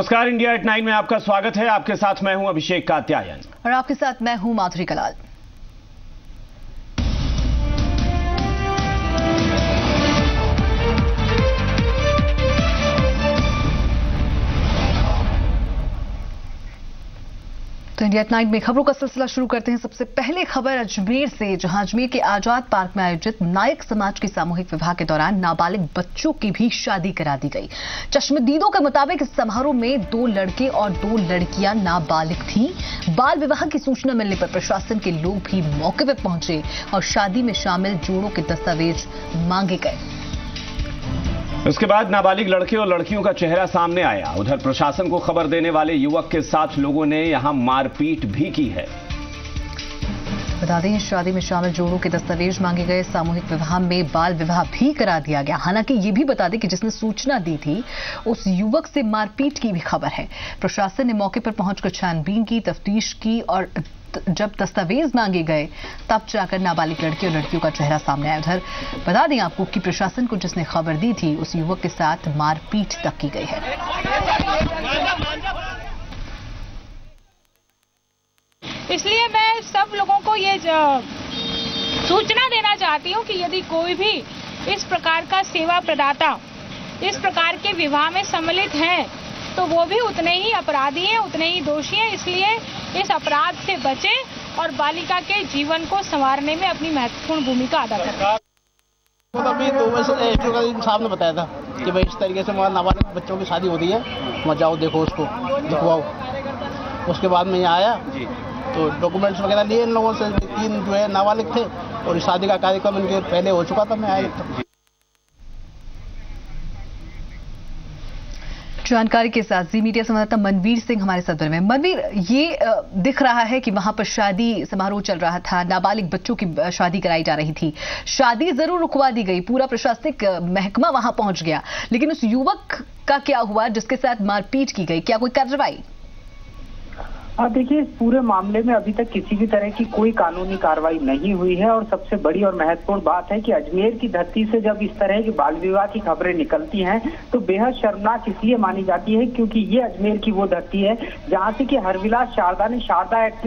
नमस्कार, India at 9 में आपका स्वागत है। आपके साथ मैं हूं अभिषेक कात्यायन और आपके साथ मैं हूं माधुरी कलाल। तो इंडिया एट 9 में खबरों का सिलसिला शुरू करते हैं। सबसे पहले खबर अजमेर से, जहां अजमेर के आजाद पार्क में आयोजित नायक समाज के सामूहिक विवाह के दौरान नाबालिग बच्चों की भी शादी करा दी गई। चश्मदीदों के मुताबिक इस समारोह में 2 लड़के और 2 लड़कियां नाबालिग थीं। बाल विवाह की सूचना मिलने पर प्रशासन के लोग भी मौके पर पहुंचे और शादी में शामिल जोड़ों के दस्तावेज मांगे गए। उसके बाद नाबालिग लड़के और लड़कियों का चेहरा सामने आया। उधर प्रशासन को खबर देने वाले युवक के साथ लोगों ने यहां मारपीट भी की है। बता दें, शादी में शामिल जोड़ों के दस्तावेज मांगे गए। सामूहिक विवाह में बाल विवाह भी करा दिया गया। हालांकि ये भी बता दें कि जिसने सूचना दी थी उस युवक से मारपीट की भी खबर है। प्रशासन ने मौके पर पहुंचकर छानबीन की, तफ्तीश की और जब दस्तावेज मांगे गए तब जाकर नाबालिग लड़के और लड़कियों का चेहरा सामने आया। उधर बता दें आपको कि प्रशासन को जिसने खबर दी थी उस युवक के साथ मारपीट तक की गई है। इसलिए मैं सब लोगों को ये सूचना देना चाहती हूँ कि यदि कोई भी इस प्रकार का सेवा प्रदाता इस प्रकार के विवाह में सम्मिलित हैं तो वो भी उतने ही अपराधी हैं, उतने ही दोषी हैं। इसलिए इस अपराध से बचें और बालिका के जीवन को संवारने में अपनी महत्वपूर्ण भूमिका अदा करें। तो अभी 2 बजे एसडीओ का साहब ने बताया था कि भाई इस तरीके से वहाँ नाबालिग बच्चों की शादी हो रही है, वहाँ जाओ, देखो, उसको दिखवाओ। उसके बाद में यहाँ आया तो डॉक्यूमेंट्स वगैरह लिए इन लोगों से। 3 जो है नाबालिग थे और शादी का कार्यक्रम इनके पहले हो चुका था। मैं आया जानकारी के साथ जी मीडिया संवाददाता मनवीर सिंह हमारे साथ में। मनवीर, ये दिख रहा है कि वहां पर शादी समारोह चल रहा था, नाबालिग बच्चों की शादी कराई जा रही थी। शादी जरूर रुकवा दी गई, पूरा प्रशासनिक महकमा वहां पहुंच गया, लेकिन उस युवक का क्या हुआ जिसके साथ मारपीट की गई? क्या कोई कार्रवाई? देखिए, इस पूरे मामले में अभी तक किसी भी तरह की कोई कानूनी कार्रवाई नहीं हुई है और सबसे बड़ी और महत्वपूर्ण बात है कि अजमेर की धरती से जब इस तरह की बाल विवाह की खबरें निकलती हैं तो बेहद शर्मनाक इसलिए मानी जाती है क्योंकि ये अजमेर की वो धरती है जहां से कि हरविलास शारदा ने शारदा एक्ट,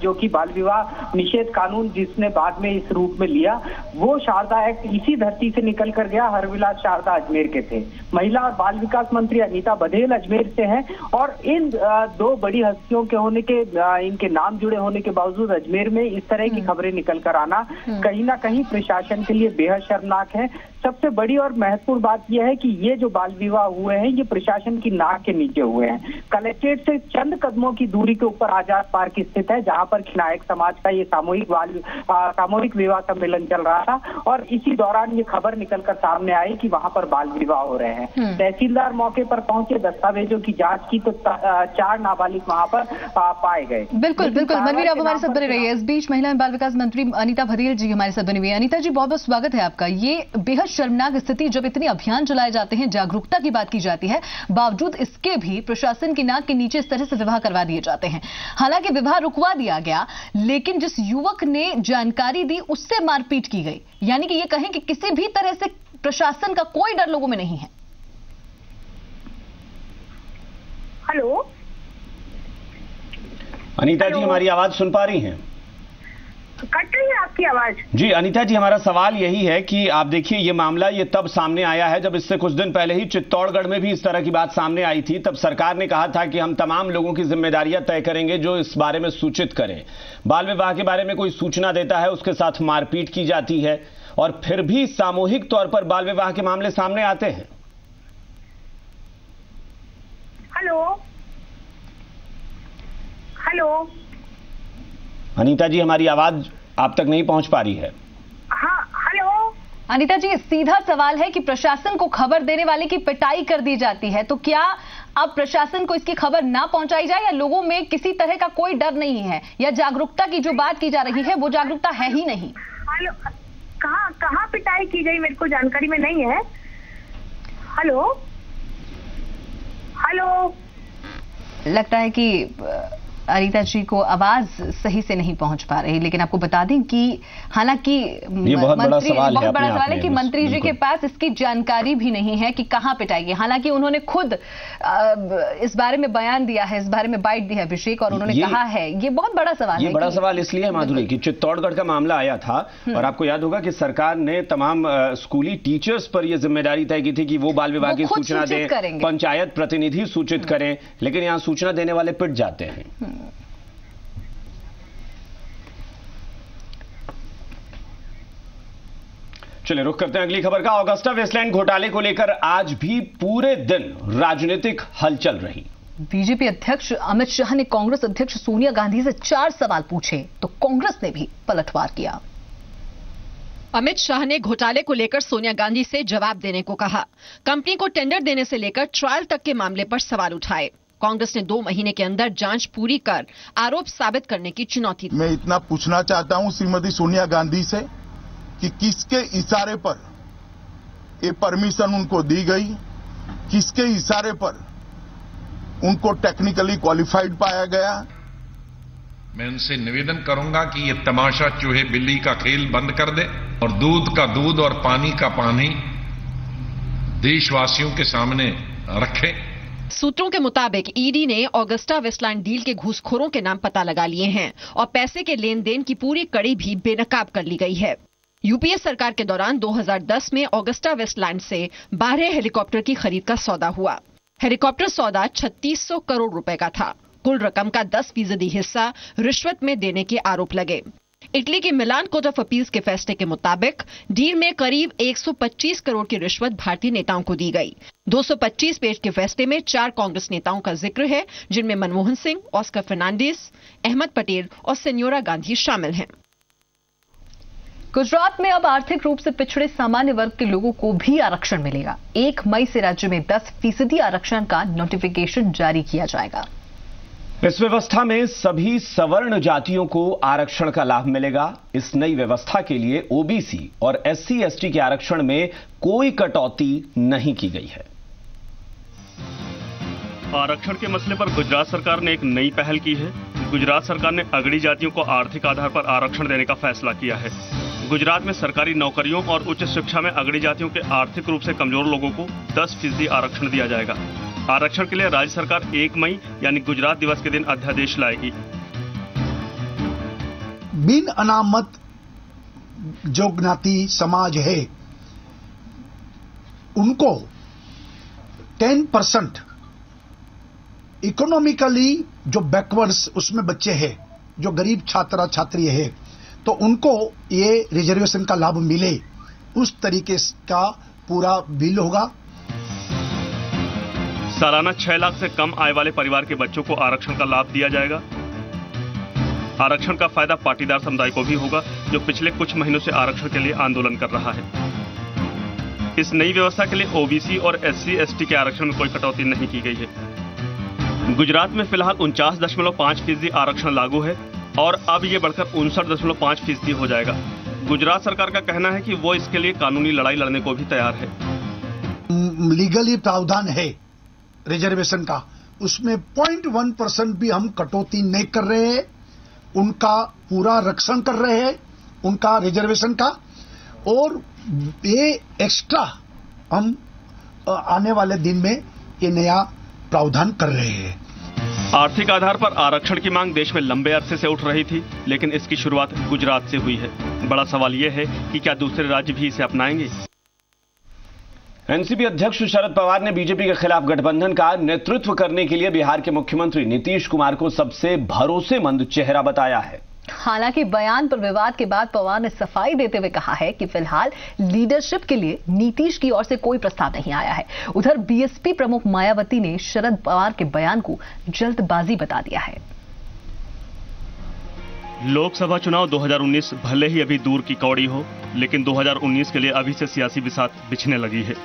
जो कि बाल विवाह निषेध कानून जिसने बाद में इस रूप में लिया, वो शारदा एक्ट इसी धरती से निकल कर गया। हरविलास शारदा अजमेर के थे। महिला और बाल विकास मंत्री अनीता बघेल अजमेर से हैं और इन 2 बड़ी हस्तियों के होने के, इनके नाम जुड़े होने के बावजूद अजमेर में इस तरह की खबरें निकल कर आना कहीं ना कहीं प्रशासन के लिए बेहद शर्मनाक है। सबसे बड़ी और महत्वपूर्ण बात यह है कि ये जो बाल विवाह हुए हैं ये प्रशासन की नाक के नीचे हुए हैं। कलेक्ट्रेट से चंद कदमों की दूरी के ऊपर आजाद पार्क स्थित है, जहां पर नायक समाज का ये सामूहिक विवाह सम्मेलन चल रहा था और इसी दौरान ये खबर निकलकर सामने आई कि वहां पर बाल विवाह हो रहे हैं। तहसीलदार मौके पर पहुंचे, दस्तावेजों की जाँच की तो 4 नाबालिग वहां पर पाए गए। बिल्कुल बिल्कुल मनवीर, आप हमारे साथ बने रहिए। इस बीच महिला एवं बाल विकास मंत्री अनीता बघेल जी हमारे साथ बनी हुई है। अनीता जी, बहुत बहुत स्वागत है आपका। ये बेहद शर्मनाक स्थिति, जब इतने अभियान चलाए जाते हैं, जागरूकता की बात की जाती है, बावजूद इसके भी प्रशासन की नाक के नीचे इस तरह से विवाह करवा दिए जाते हैं। हालांकि विवाह रुकवा दिया गया, लेकिन जिस युवक ने जानकारी दी उससे मारपीट की गई। यानी कि ये कहें कि किसी भी तरह से प्रशासन का कोई डर लोगों में नहीं है। हेलो अनीता जी, हमारी आवाज सुन पा रही हैं? कट रही है आपकी आवाज। जी अनीता जी, हमारा सवाल यही है कि आप देखिए, ये मामला ये तब सामने आया है जब इससे कुछ दिन पहले ही चित्तौड़गढ़ में भी इस तरह की बात सामने आई थी। तब सरकार ने कहा था कि हम तमाम लोगों की जिम्मेदारियां तय करेंगे जो इस बारे में सूचित करें। बाल विवाह के बारे में कोई सूचना देता है, उसके साथ मारपीट की जाती है और फिर भी सामूहिक तौर पर बाल विवाह के मामले सामने आते हैं। हेलो हेलो अनीता जी, हमारी आवाज आप तक नहीं पहुंच पा रही है। हाँ, हेलो अनीता जी, सीधा सवाल है कि प्रशासन को खबर देने वाले की पिटाई कर दी जाती है, तो क्या अब प्रशासन को इसकी खबर ना पहुंचाई जाए या लोगों में किसी तरह का कोई डर नहीं है, या जागरूकता की जो बात की जा रही है वो जागरूकता है ही नहीं? हेलो, कहाँ पिटाई की गई मेरे को जानकारी में नहीं है। हेलो हेलो लगता है कि अनीता जी को आवाज सही से नहीं पहुंच पा रही, लेकिन आपको बता दें कि हालांकि ये बहुत बड़ा सवाल है कि मंत्री जी के पास इसकी जानकारी भी नहीं है कि कहां पिटाएगी। हालांकि उन्होंने खुद इस बारे में बयान दिया है, इस बारे में बाइट दी है अभिषेक, और उन्होंने कहा है ये बहुत बड़ा सवाल है। ये बड़ा सवाल इसलिए है माधुरी कि चित्तौड़गढ़ का मामला आया था और आपको याद होगा कि सरकार ने तमाम स्कूली टीचर्स पर यह जिम्मेदारी तय की थी कि वो बाल विवाह की सूचना दें, पंचायत प्रतिनिधि सूचित करें, लेकिन यहां सूचना देने वाले पिट जाते हैं। चलिए रुख करते हैं अगली खबर का। ऑगस्टा वेस्टलैंड घोटाले को लेकर आज भी पूरे दिन राजनीतिक हलचल रही। बीजेपी अध्यक्ष अमित शाह ने कांग्रेस अध्यक्ष सोनिया गांधी से 4 सवाल पूछे तो कांग्रेस ने भी पलटवार किया। अमित शाह ने घोटाले को लेकर सोनिया गांधी से जवाब देने को कहा। कंपनी को टेंडर देने से लेकर ट्रायल तक के मामले पर सवाल उठाए। कांग्रेस ने 2 महीने के अंदर जांच पूरी कर आरोप साबित करने की चुनौती दी। मैं इतना पूछना चाहता हूं श्रीमती सोनिया गांधी से कि किसके इशारे पर ये परमिशन उनको दी गई, किसके इशारे पर उनको टेक्निकली क्वालिफाइड पाया गया। मैं उनसे निवेदन करूंगा कि ये तमाशा चूहे बिल्ली का खेल बंद कर दे और दूध का दूध और पानी का पानी देशवासियों के सामने रखें। सूत्रों के मुताबिक ईडी ने ऑगस्टा वेस्टलैंड डील के घूसखोरों के नाम पता लगा लिए हैं और पैसे के लेन देन की पूरी कड़ी भी बेनकाब कर ली गई है। यूपीए सरकार के दौरान 2010 में ऑगस्टा वेस्टलैंड से 12 हेलीकॉप्टर की खरीद का सौदा हुआ। हेलीकॉप्टर सौदा 3600 करोड़ रुपए का था। कुल रकम का 10% हिस्सा रिश्वत में देने के आरोप लगे। इटली की मिलान कोर्ट ऑफ अपील्स के फैसले के मुताबिक डील में करीब 125 करोड़ की रिश्वत भारतीय नेताओं को दी गई। 225 पेज के फैसले में 4 कांग्रेस नेताओं का जिक्र है, जिनमें मनमोहन सिंह, ऑस्कर फर्नांडिस, अहमद पटेल और सेन्योरा गांधी शामिल हैं। गुजरात में अब आर्थिक रूप से पिछड़े सामान्य वर्ग के लोगों को भी आरक्षण मिलेगा। 1 मई से राज्य में 10% आरक्षण का नोटिफिकेशन जारी किया जाएगा। इस व्यवस्था में सभी सवर्ण जातियों को आरक्षण का लाभ मिलेगा। इस नई व्यवस्था के लिए ओबीसी और SC/ST के आरक्षण में कोई कटौती नहीं की गई है। आरक्षण के मसले पर गुजरात सरकार ने एक नई पहल की है। गुजरात सरकार ने अगड़ी जातियों को आर्थिक आधार पर आरक्षण देने का फैसला किया है। गुजरात में सरकारी नौकरियों और उच्च शिक्षा में अगड़ी जातियों के आर्थिक रूप से कमजोर लोगों को 10% आरक्षण दिया जाएगा। आरक्षण के लिए राज्य सरकार 1 मई यानी गुजरात दिवस के दिन अध्यादेश लाएगी। बिन अनामत जो ज्ञाति समाज है उनको 10% इकोनॉमिकली जो बैकवर्ड्स उसमें बच्चे हैं, जो गरीब छात्रा छात्री है, तो उनको ये रिजर्वेशन का लाभ मिले, उस तरीके का पूरा बिल होगा। सालाना 6 लाख से कम आय वाले परिवार के बच्चों को आरक्षण का लाभ दिया जाएगा। आरक्षण का फायदा पाटीदार समुदाय को भी होगा, जो पिछले कुछ महीनों से आरक्षण के लिए आंदोलन कर रहा है। इस नई व्यवस्था के लिए ओबीसी और SC/ST के आरक्षण में कोई कटौती नहीं की गई है। गुजरात में फिलहाल 49.5% आरक्षण लागू है और अब ये बढ़कर 59.5% हो जाएगा। गुजरात सरकार का कहना है कि वो इसके लिए कानूनी लड़ाई लड़ने को भी तैयार है। लीगली प्रावधान है रिजर्वेशन का, उसमें 0.1% भी हम कटौती नहीं कर रहे हैं। उनका पूरा रक्षण कर रहे हैं, उनका रिजर्वेशन का, और ये एक्स्ट्रा हम आने वाले दिन में ये नया प्रावधान कर रहे हैं। आर्थिक आधार पर आरक्षण की मांग देश में लंबे अरसे से उठ रही थी, लेकिन इसकी शुरुआत गुजरात से हुई है। बड़ा सवाल यह है कि क्या दूसरे राज्य भी इसे अपनाएंगे। एनसीपी अध्यक्ष शरद पवार ने बीजेपी के खिलाफ गठबंधन का नेतृत्व करने के लिए बिहार के मुख्यमंत्री नीतीश कुमार को सबसे भरोसेमंद चेहरा बताया है। हालांकि बयान पर विवाद के बाद पवार ने सफाई देते हुए कहा है कि फिलहाल लीडरशिप के लिए नीतीश की ओर से कोई प्रस्ताव नहीं आया है। उधर बीएसपी प्रमुख मायावती ने शरद पवार के बयान को जल्दबाजी बता दिया है। लोकसभा चुनाव 2019 भले ही अभी दूर की कौड़ी हो, लेकिन 2019 के लिए अभी से सियासी बिसात बिछने लगी है।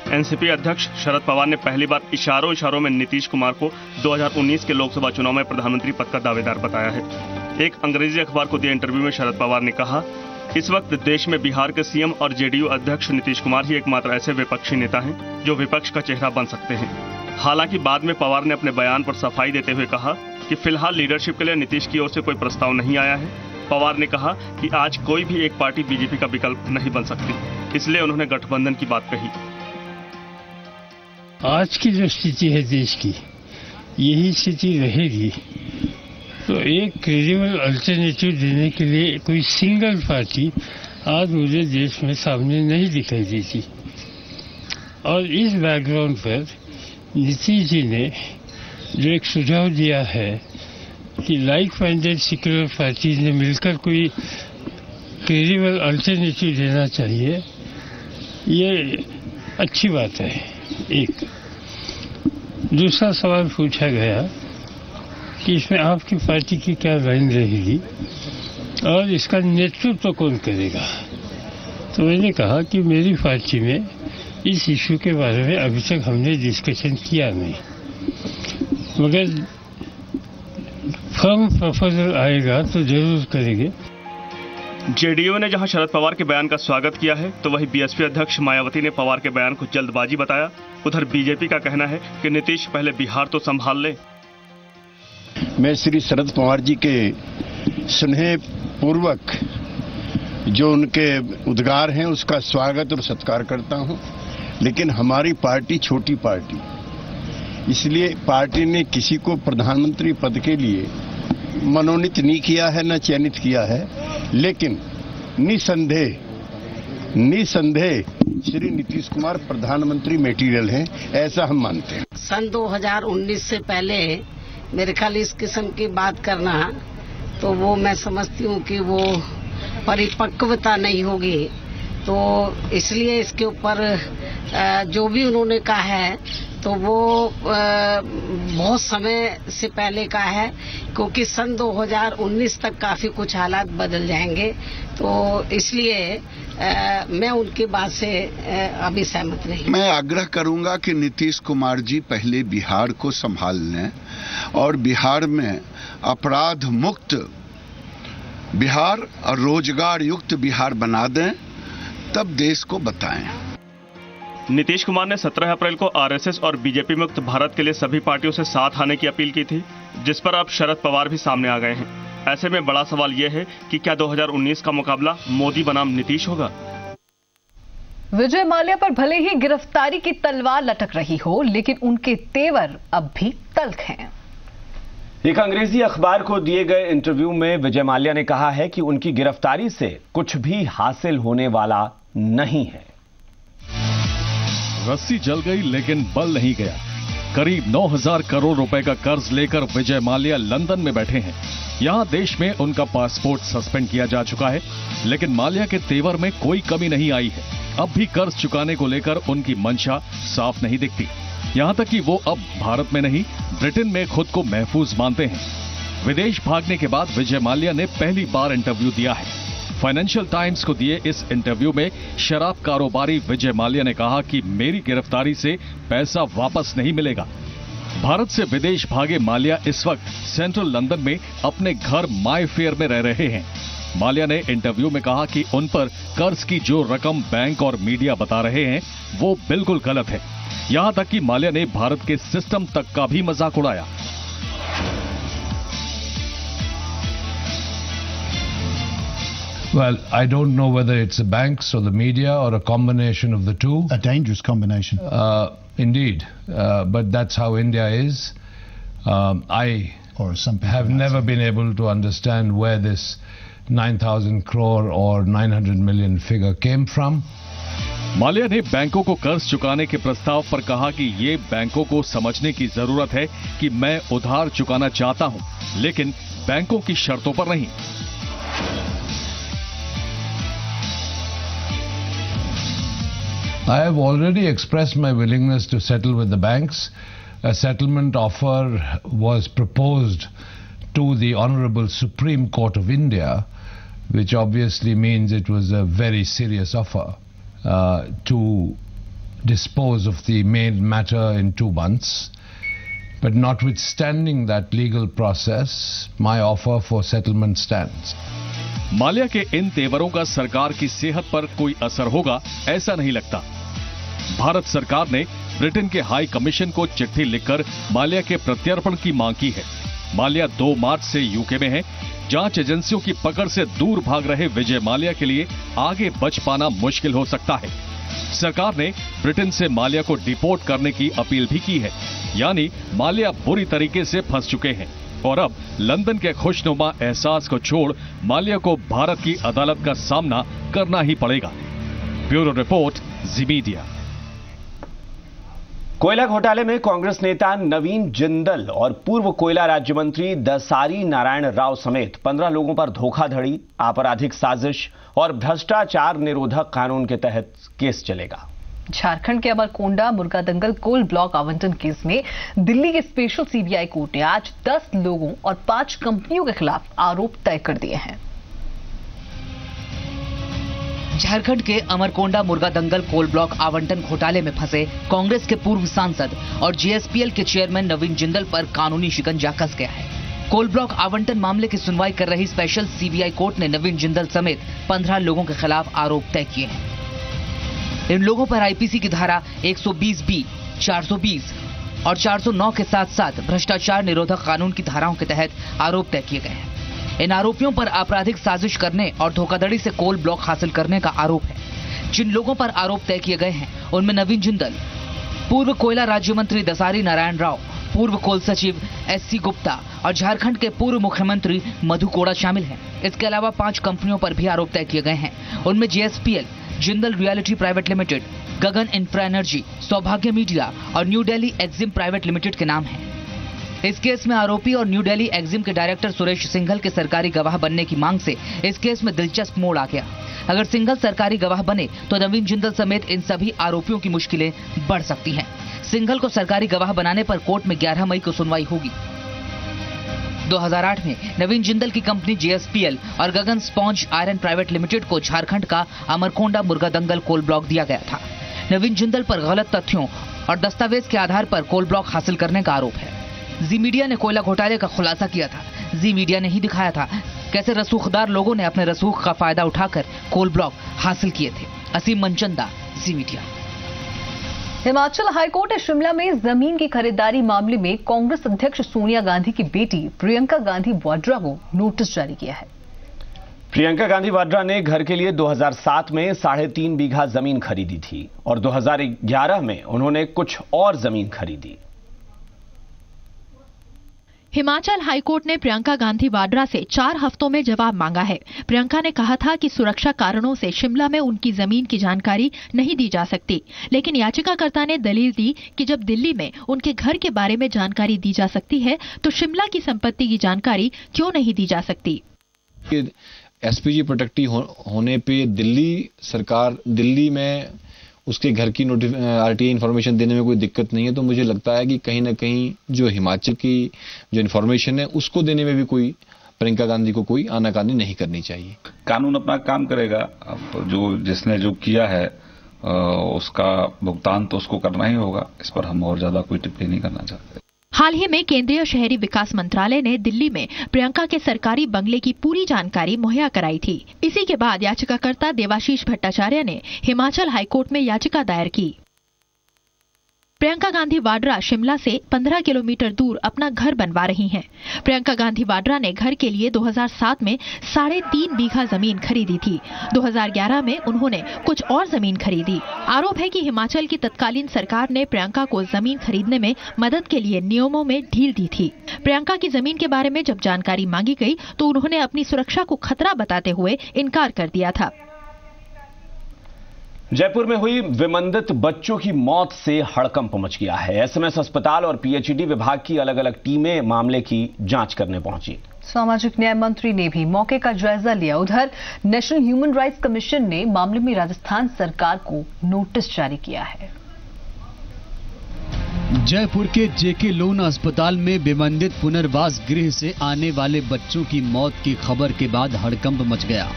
एनसीपी अध्यक्ष शरद पवार ने पहली बार इशारों में नीतीश कुमार को 2019 के लोकसभा चुनाव में प्रधानमंत्री पद का दावेदार बताया है। एक अंग्रेजी अखबार को दिए इंटरव्यू में शरद पवार ने कहा, इस वक्त देश में बिहार के सीएम और जेडीयू अध्यक्ष नीतीश कुमार ही एकमात्र ऐसे विपक्षी नेता हैं जो विपक्ष का चेहरा बन सकते हैं। हालांकि बाद में पवार ने अपने बयान पर सफाई देते हुए कहा कि फिलहाल लीडरशिप के लिए नीतीश की ओर से कोई प्रस्ताव नहीं आया है। पवार ने कहा कि आज कोई भी एक पार्टी बीजेपी का विकल्प नहीं बन सकती, इसलिए उन्होंने गठबंधन की बात कही। आज की जो स्थिति है देश की, यही स्थिति रहेगी तो एक क्रेडिबल अल्टरनेटिव देने के लिए कोई सिंगल पार्टी आज मुझे देश में सामने नहीं दिखाई देती। और इस बैकग्राउंड पर नीतीश जी ने जो एक सुझाव दिया है कि लाइक माइंडेड सेक्युलर पार्टीज ने मिलकर कोई क्रेडिबल अल्टरनेटिव देना चाहिए, ये अच्छी बात है। एक दूसरा सवाल पूछा गया कि इसमें आपकी पार्टी की क्या लाइन रहेगी और इसका नेतृत्व कौन करेगा। तो मैंने कहा कि मेरी पार्टी में इस इशू के बारे में अभी तक हमने डिस्कशन किया नहीं, मगर फर्म प्रपोजल आएगा तो जरूर करेंगे। जेडीयू ने जहां शरद पवार के बयान का स्वागत किया है, तो वहीं बीएसपी अध्यक्ष मायावती ने पवार के बयान को जल्दबाजी बताया। उधर बीजेपी का कहना है कि नीतीश पहले बिहार तो संभाल ले। मैं श्री शरद पवार जी के स्नेह पूर्वक जो उनके उद्गार हैं उसका स्वागत और सत्कार करता हूं, लेकिन हमारी पार्टी छोटी पार्टी, इसलिए पार्टी ने किसी को प्रधानमंत्री पद के लिए मनोनीत नहीं किया है, न चयनित किया है, लेकिन निसंदेह श्री नीतीश कुमार प्रधानमंत्री मटेरियल हैं, ऐसा हम मानते हैं। सन 2019 से पहले मेरे ख्याल इस किस्म की बात करना, तो वो मैं समझती हूँ कि वो परिपक्वता नहीं होगी। तो इसलिए इसके ऊपर जो भी उन्होंने कहा है तो वो बहुत समय से पहले का है, क्योंकि सन 2019 तक काफी कुछ हालात बदल जाएंगे। तो इसलिए मैं उनकी बात से अभी सहमत नहीं। मैं आग्रह करूंगा कि नीतीश कुमार जी पहले बिहार को संभाल लें और बिहार में अपराध मुक्त बिहार और रोजगार युक्त बिहार बना दें, तब देश को बताएं। नीतीश कुमार ने 17 अप्रैल को आरएसएस और बीजेपी मुक्त भारत के लिए सभी पार्टियों से साथ आने की अपील की थी, जिस पर अब शरद पवार भी सामने आ गए हैं। ऐसे में बड़ा सवाल यह है कि क्या 2019 का मुकाबला मोदी बनाम नीतीश होगा। विजय माल्या पर भले ही गिरफ्तारी की तलवार लटक रही हो, लेकिन उनके तेवर अब भी तल्ख हैं। एक अंग्रेजी अखबार को दिए गए इंटरव्यू में विजय माल्या ने कहा है कि उनकी गिरफ्तारी से कुछ भी हासिल होने वाला नहीं है। रस्सी जल गई लेकिन बल नहीं गया। करीब 9,000 करोड़ रुपए का कर्ज लेकर विजय माल्या लंदन में बैठे हैं। यहां देश में उनका पासपोर्ट सस्पेंड किया जा चुका है, लेकिन माल्या के तेवर में कोई कमी नहीं आई है। अब भी कर्ज चुकाने को लेकर उनकी मंशा साफ नहीं दिखती। यहां तक कि वो अब भारत में नहीं, ब्रिटेन में खुद को महफूज मानते हैं। विदेश भागने के बाद विजय माल्या ने पहली बार इंटरव्यू दिया है। फाइनेंशियल टाइम्स को दिए इस इंटरव्यू में शराब कारोबारी विजय माल्या ने कहा कि मेरी गिरफ्तारी से पैसा वापस नहीं मिलेगा। भारत से विदेश भागे माल्या इस वक्त सेंट्रल लंदन में अपने घर माय फेयर में रह रहे हैं। माल्या ने इंटरव्यू में कहा कि उन पर कर्ज की जो रकम बैंक और मीडिया बता रहे हैं वो बिल्कुल गलत है। यहां तक कि माल्या ने भारत के सिस्टम तक का भी मजाक उड़ाया। Well, I don't know whether it's the banks or the media or a combination of the two. A dangerous combination. Indeed. But that's how India is. I have never been able to understand where this 9,000 crore or 900 million figure came from. Mallya ने बैंकों को कर्ज चुकाने के प्रस्ताव पर कहा कि ये बैंकों को समझने की जरूरत है कि मैं उधार चुकाना चाहता हूं, लेकिन बैंकों की शर्तों पर नहीं। I have already expressed my willingness to settle with the banks. A settlement offer was proposed to the Honorable Supreme Court of India, which obviously means it was a very serious offer to dispose of the main matter in 2 months. But notwithstanding that legal process, my offer for settlement stands. Mallya के इन तेवरों का सरकार की सेहत पर कोई असर होगा ऐसा नहीं लगता। भारत सरकार ने ब्रिटेन के हाई कमीशन को चिट्ठी लिखकर माल्या के प्रत्यर्पण की मांग की है। माल्या 2 मार्च से यूके में है। जांच एजेंसियों की पकड़ से दूर भाग रहे विजय माल्या के लिए आगे बच पाना मुश्किल हो सकता है। सरकार ने ब्रिटेन से माल्या को डिपोर्ट करने की अपील भी की है, यानी माल्या बुरी तरीके से फंस चुके हैं और अब लंदन के खुशनुमा एहसास को छोड़ माल्या को भारत की अदालत का सामना करना ही पड़ेगा। ब्यूरो रिपोर्ट, जी मीडिया। कोयला घोटाले में कांग्रेस नेता नवीन जिंदल और पूर्व कोयला राज्य मंत्री दसारी नारायण राव समेत 15 लोगों पर धोखाधड़ी, आपराधिक साजिश और भ्रष्टाचार निरोधक कानून के तहत केस चलेगा। झारखंड के अमरकोंडा मुर्गा दंगल कोल ब्लॉक आवंटन केस में दिल्ली के स्पेशल सीबीआई कोर्ट ने आज 10 लोगों और 5 कंपनियों के खिलाफ आरोप तय कर दिए हैं। झारखंड के अमरकोंडा मुर्गा दंगल कोल ब्लॉक आवंटन घोटाले में फंसे कांग्रेस के पूर्व सांसद और जेएसपीएल के चेयरमैन नवीन जिंदल पर कानूनी शिकंजा कस गया है। कोल ब्लॉक आवंटन मामले की सुनवाई कर रही स्पेशल सीबीआई कोर्ट ने नवीन जिंदल समेत 15 लोगों के खिलाफ आरोप तय किए हैं। इन लोगों पर आईपीसी की धारा 120B, 420 और 409 के साथ साथ भ्रष्टाचार निरोधक कानून की धाराओं के तहत आरोप तय किए गए हैं। इन आरोपियों पर आपराधिक साजिश करने और धोखाधड़ी से कोल ब्लॉक हासिल करने का आरोप है। जिन लोगों पर आरोप तय किए गए हैं उनमें नवीन जिंदल, पूर्व कोयला राज्य मंत्री दसारी नारायण राव, पूर्व कोल सचिव एससी गुप्ता और झारखंड के पूर्व मुख्यमंत्री मधु कोड़ा शामिल हैं। इसके अलावा 5 कंपनियों पर भी आरोप तय किए गए हैं। उनमें JSPL, Jindal realty private limited, Gagan infra energy, Saubhagya media और New Delhi exim private limited के नाम हैं। इस केस में आरोपी और न्यू दिल्ली एक्जिम के डायरेक्टर सुरेश सिंघल के सरकारी गवाह बनने की मांग से इस केस में दिलचस्प मोड़ आ गया। अगर सिंघल सरकारी गवाह बने तो नवीन जिंदल समेत इन सभी आरोपियों की मुश्किलें बढ़ सकती हैं। सिंघल को सरकारी गवाह बनाने पर कोर्ट में 11 मई को सुनवाई होगी। 2008 में नवीन जिंदल की कंपनी जेएसपीएल और गगन स्पॉन्ज आयरन प्राइवेट लिमिटेड को झारखंड का अमरकोंडा मुर्गा दंगल कोल ब्लॉक दिया गया था। नवीन जिंदल पर गलत तथ्यों और दस्तावेज के आधार पर कोल ब्लॉक हासिल करने का आरोप है। जी मीडिया ने कोयला घोटाले का खुलासा किया था। जी मीडिया ने ही दिखाया था कैसे रसूखदार लोगों ने अपने रसूख का फायदा उठाकर कोल ब्लॉक हासिल किए थे। असीम मनचंदा, जी मीडिया। हिमाचल हाईकोर्ट ने शिमला में जमीन की खरीदारी मामले में कांग्रेस अध्यक्ष सोनिया गांधी की बेटी प्रियंका गांधी वाड्रा को नोटिस जारी किया है। प्रियंका गांधी वाड्रा ने घर के लिए 2007 में 3.5 बीघा जमीन खरीदी थी और 2011 में उन्होंने कुछ और जमीन खरीदी। हिमाचल हाईकोर्ट ने प्रियंका गांधी वाड्रा से 4 हफ्तों में जवाब मांगा है। प्रियंका ने कहा था कि सुरक्षा कारणों से शिमला में उनकी जमीन की जानकारी नहीं दी जा सकती, लेकिन याचिकाकर्ता ने दलील दी कि जब दिल्ली में उनके घर के बारे में जानकारी दी जा सकती है तो शिमला की संपत्ति की जानकारी क्यों नहीं दी जा सकती। एसपीजी प्रोटेक्टिव होने पे दिल्ली में उसके घर की आरटीआई इन्फॉर्मेशन देने में कोई दिक्कत नहीं है, तो मुझे लगता है कि कहीं ना कहीं जो हिमाचल की जो इन्फॉर्मेशन है उसको देने में भी कोई प्रियंका गांधी को कोई आनाकानी नहीं करनी चाहिए। कानून अपना काम करेगा। जो जिसने जो किया है उसका भुगतान तो उसको करना ही होगा। इस पर हम और ज्यादा कोई टिप्पणी नहीं करना चाहते। हाल ही में केंद्रीय शहरी विकास मंत्रालय ने दिल्ली में प्रियंका के सरकारी बंगले की पूरी जानकारी मुहैया कराई थी। इसी के बाद याचिकाकर्ता देवाशीष भट्टाचार्य ने हिमाचल हाईकोर्ट में याचिका दायर की। प्रियंका गांधी वाड्रा शिमला से 15 किलोमीटर दूर अपना घर बनवा रही हैं। प्रियंका गांधी वाड्रा ने घर के लिए 2007 में 3.5 बीघा जमीन खरीदी थी। 2011 में उन्होंने कुछ और जमीन खरीदी। आरोप है कि हिमाचल की तत्कालीन सरकार ने प्रियंका को जमीन खरीदने में मदद के लिए नियमों में ढील दी थी। प्रियंका की जमीन के बारे में जब जानकारी मांगी गई तो उन्होंने अपनी सुरक्षा को खतरा बताते हुए इनकार कर दिया था। जयपुर में हुई विमंदित बच्चों की मौत से हड़कंप मच गया है। एसएमएस अस्पताल और पीएचईडी विभाग की अलग अलग टीमें मामले की जांच करने पहुंची। सामाजिक न्याय मंत्री ने भी मौके का जायजा लिया। उधर नेशनल ह्यूमन राइट्स कमीशन ने मामले में राजस्थान सरकार को नोटिस जारी किया है। जयपुर के जेके लोन अस्पताल में विमंदित पुनर्वास गृह से आने वाले बच्चों की मौत की खबर के बाद हड़कंप मच गया।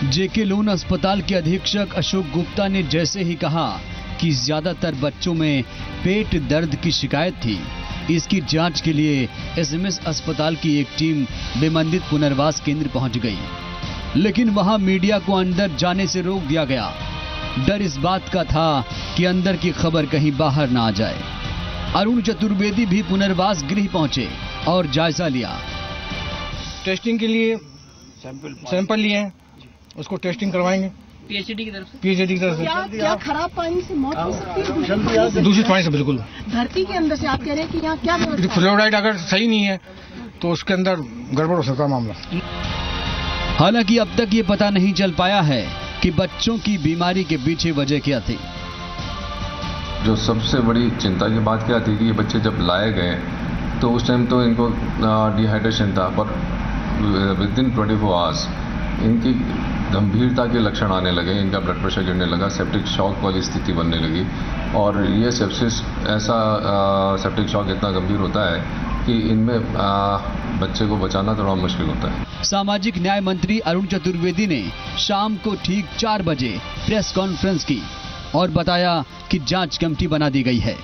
जेके लोन अस्पताल के अधीक्षक अशोक गुप्ता ने जैसे ही कहा कि ज्यादातर बच्चों में पेट दर्द की शिकायत थी, इसकी जांच के लिए एसएमएस अस्पताल की एक टीम विमंदित पुनर्वास केंद्र पहुंच गई, लेकिन वहां मीडिया को अंदर जाने से रोक दिया गया। डर इस बात का था कि अंदर की खबर कहीं बाहर ना आ जाए। अरुण चतुर्वेदी भी पुनर्वास गृह पहुंचे और जायजा लिया। टेस्टिंग के लिए सैंपल लिए हैं, उसको टेस्टिंग करवाएंगे पीएचडी की तरफ से। क्या खराब पानी से मौत हो सकती है? दूषित पानी से बिल्कुल। धरती के अंदर से आप कह रहे हैं कि यहाँ क्या व्यवस्था? फ्लोराइड अगर सही नहीं है तो उसके अंदर गड़बड़ हो सकता है मामला। हालांकि अब तक ये पता नहीं चल पाया है कि बच्चों की बीमारी के पीछे वजह क्या थी। जो सबसे बड़ी चिंता की बात क्या थी कि ये बच्चे जब लाए गए तो उस टाइम तो इनको डिहाइड्रेशन था, पर विद इन 24 आवर्स इनकी गंभीरता के लक्षण आने लगे, इनका ब्लड प्रेशर गिरने लगा, सेप्टिक शॉक वाली स्थिति बनने लगी। और ये सेप्सिस ऐसा सेप्टिक शॉक इतना गंभीर होता है कि इनमें बच्चे को बचाना थोड़ा मुश्किल होता है। सामाजिक न्याय मंत्री अरुण चतुर्वेदी ने शाम को ठीक 4 बजे प्रेस कॉन्फ्रेंस की और बताया कि जांच कमेटी बना दी गई है।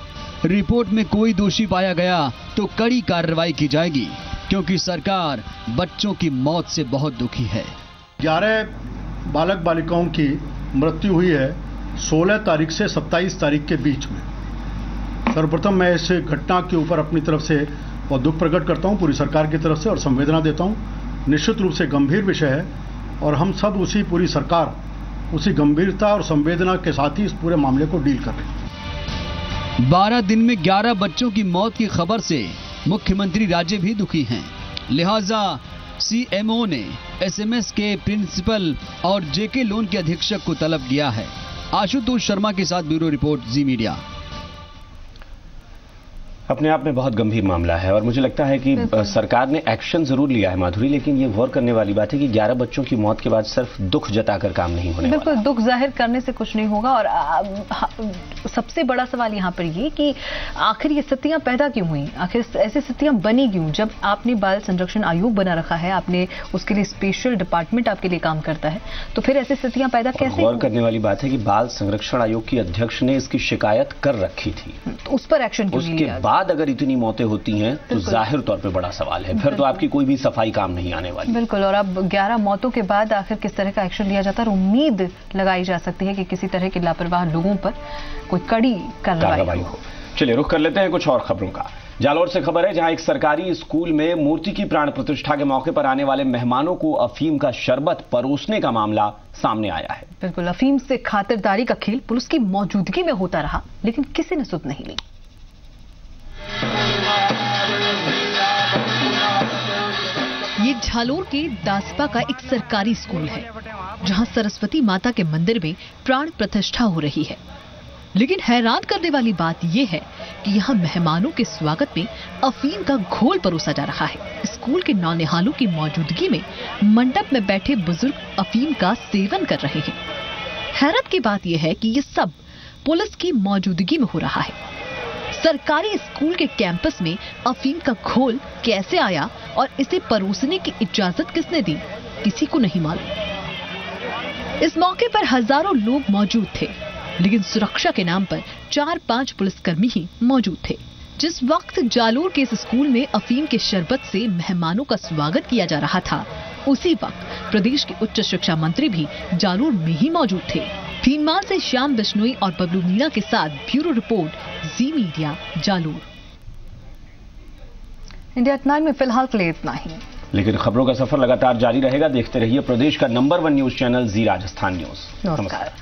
रिपोर्ट में कोई दोषी पाया गया तो कड़ी कार्रवाई की जाएगी, क्योंकि सरकार बच्चों की मौत से बहुत दुखी है। 11 बालक बालिकाओं की मृत्यु हुई है 16 तारीख से 27 तारीख के बीच में। सर्वप्रथम मैं इस घटना के ऊपर अपनी तरफ से बहुत दुख प्रकट करता हूं, पूरी सरकार की तरफ से, और संवेदना देता हूं। निश्चित रूप से गंभीर विषय है और हम सब पूरी सरकार उसी गंभीरता और संवेदना के साथ ही इस पूरे मामले को डील कर रहे हैं। 12 दिन में 11 बच्चों की मौत की खबर से मुख्यमंत्री राज्य भी दुखी हैं। लिहाजा सीएमओ ने एसएमएस के प्रिंसिपल और जेके लोन के अधीक्षक को तलब किया है। आशुतोष शर्मा के साथ ब्यूरो रिपोर्ट, जी मीडिया। अपने आप में बहुत गंभीर मामला है और मुझे लगता है कि सरकार ने एक्शन जरूर लिया है माधुरी, लेकिन ये गौर करने वाली बात है कि 11 बच्चों की मौत के बाद सिर्फ दुख जताकर काम नहीं होने वाला। बिल्कुल, दुख जाहिर करने से कुछ नहीं होगा। और सबसे बड़ा सवाल यहाँ पर ये कि आखिर ये स्थितियां पैदा क्यों हुई, आखिर ऐसी स्थितियां बनी क्यों? जब आपने बाल संरक्षण आयोग बना रखा है, आपने उसके लिए स्पेशल डिपार्टमेंट आपके लिए काम करता है, तो फिर ऐसी स्थितियां पैदा कैसे? गौर करने वाली बात है कि बाल संरक्षण आयोग की अध्यक्ष ने इसकी शिकायत कर रखी थी, तो उस पर एक्शन क्यों नहीं लिया? उसके बाद अगर इतनी मौतें होती हैं तो जाहिर तौर पे बड़ा सवाल है, फिर तो आपकी कोई भी सफाई काम नहीं आने वाली। बिल्कुल, और अब 11 मौतों के बाद आखिर किस तरह का एक्शन लिया जाता है, और उम्मीद लगाई जा सकती है कि किसी तरह के लापरवाह लोगों पर कोई कड़ी कार्रवाई हो। चलिए रुख कर लेते हैं कुछ और खबरों का। जालौर से खबर है, जहां एक सरकारी स्कूल में मूर्ति की प्राण प्रतिष्ठा के मौके पर आने वाले मेहमानों को अफीम का शरबत परोसने का मामला सामने आया है। बिल्कुल, अफीम से खातिरदारी का खेल पुलिस की मौजूदगी में होता रहा, लेकिन किसी ने सुध नहीं ली। ये झालोर के दासपा का एक सरकारी स्कूल है, जहां सरस्वती माता के मंदिर में प्राण प्रतिष्ठा हो रही है। लेकिन हैरान करने वाली बात यह है कि यहाँ मेहमानों के स्वागत में अफीम का घोल परोसा जा रहा है। स्कूल के नौनिहालों की मौजूदगी में मंडप में बैठे बुजुर्ग अफीम का सेवन कर रहे हैं। हैरत की बात यह है कि ये सब पुलिस की मौजूदगी में हो रहा है। सरकारी स्कूल के कैंपस में अफीम का घोल कैसे आया और इसे परोसने की इजाजत किसने दी, किसी को नहीं मालूम। इस मौके पर हजारों लोग मौजूद थे, लेकिन सुरक्षा के नाम पर 4-5 पुलिसकर्मी ही मौजूद थे। जिस वक्त जालोर के इस स्कूल में अफीम के शरबत से मेहमानों का स्वागत किया जा रहा था, उसी वक्त प्रदेश के उच्च शिक्षा मंत्री भी जालोर में ही मौजूद थे। भीनमाल से श्याम बिश्नोई और बबलू मीणा के साथ ब्यूरो रिपोर्ट, जी मीडिया, जालोर। इंडिया टुनाइट में फिलहाल के लिए इतना ही, लेकिन खबरों का सफर लगातार जारी रहेगा। देखते रहिए प्रदेश का नंबर 1 न्यूज चैनल जी राजस्थान न्यूज। नमस्कार।